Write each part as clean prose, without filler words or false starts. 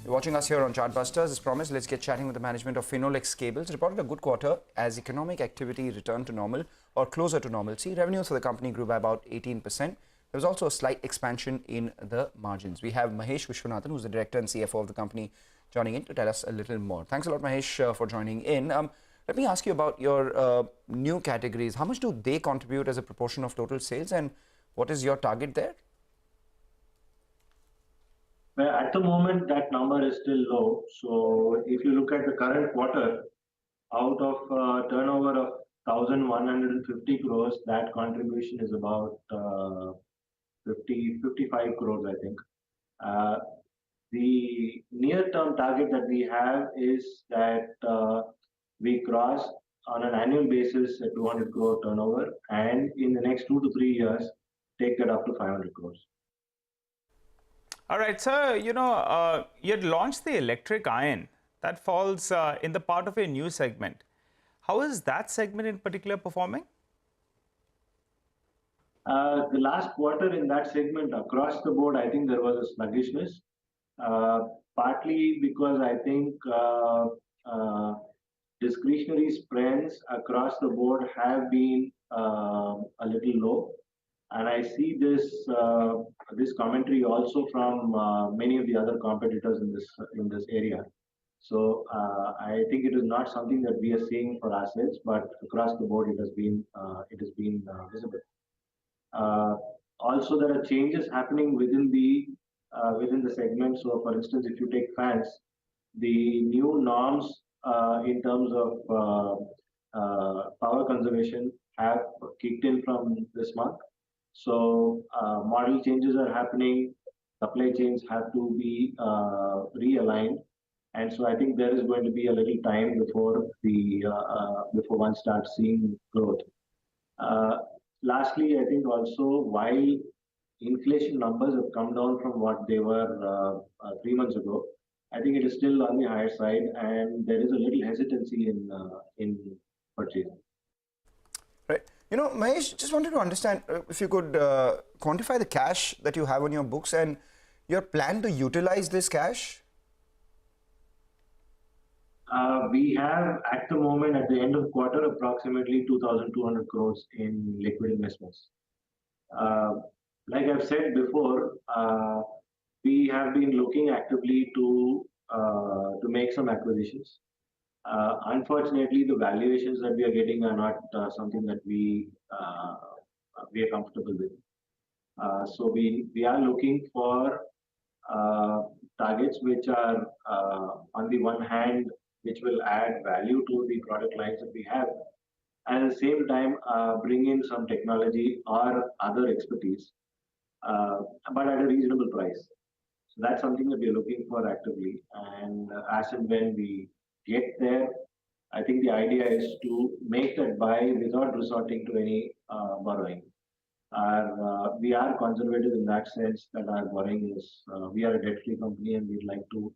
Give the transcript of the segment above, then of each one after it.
You're watching us here on Chartbusters. As promised, let's get chatting with the management of Finolex Cables. It reported a good quarter as economic activity returned to normal or closer to normalcy. Revenues for the company grew by about 18%. There was also a slight expansion in the margins. We have Mahesh Viswanathan, who's the director and CFO of the company, joining in to tell us a little more. Thanks a lot, Mahesh, for joining in. Let me ask you about your new categories. How much do they contribute as a proportion of total sales, and what is your target there? Well, at the moment, that number is still low. So if you look at the current quarter, out of turnover of 1,150 crores, that contribution is about 55 crores, I think. The near-term target that we have is that we cross on an annual basis a 200 crore turnover, and in the next 2 to 3 years, take that up to 500 crores. All right, sir, you had launched the electric iron. That falls in the part of a new segment. How is that segment in particular performing? The last quarter in that segment across the board, I think there was a sluggishness, partly because I think discretionary spends across the board have been a little low. And I see this commentary also from many of the other competitors in this area. So I think it is not something that we are seeing for ourselves, but across the board it has been visible. Also, there are changes happening within the segment. So, for instance, if you take fans, the new norms in terms of power conservation have kicked in from this month. So model changes are happening, supply chains have to be realigned, and so I think there is going to be a little time before one starts seeing growth. Lastly, I think also while inflation numbers have come down from what they were 3 months ago, I think it is still on the higher side, and there is a little hesitancy in purchasing. Right. Mahesh, just wanted to understand if you could quantify the cash that you have on your books and your plan to utilize this cash. We have at the moment, at the end of the quarter, approximately 2,200 crores in liquid investments. Like I've said before, we have been looking actively to make some acquisitions. Unfortunately, the valuations that we are getting are not something that we are comfortable with. So we are looking for targets which are, on the one hand, which will add value to the product lines that we have, and at the same time bring in some technology or other expertise, but at a reasonable price. So that's something that we are looking for actively, and as and when we get there, I think the idea is to make that buy without resorting to any borrowing. We are conservative in that sense that our borrowing is, we are a debt-free company, and we'd like to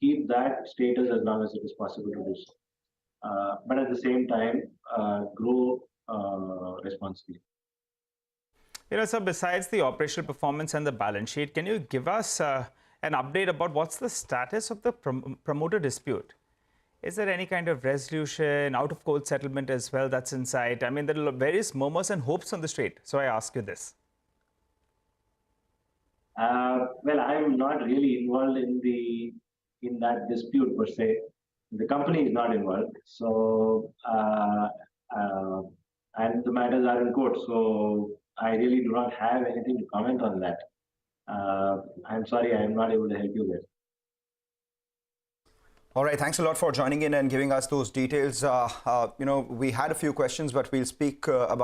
keep that status as long as it is possible to do so. But at the same time, grow responsibly. So besides the operational performance and the balance sheet, can you give us an update about what's the status of the promoter dispute? Is there any kind of resolution, out-of-court settlement as well that's in sight? I mean, there are various murmurs and hopes on the street. So I ask you this. Well, I'm not really involved in that dispute per se. The company is not involved. So, and the matters are in court. So I really do not have anything to comment on that. I'm sorry, I am not able to help you there. All right, thanks a lot for joining in and giving us those details. We had a few questions, but we'll speak about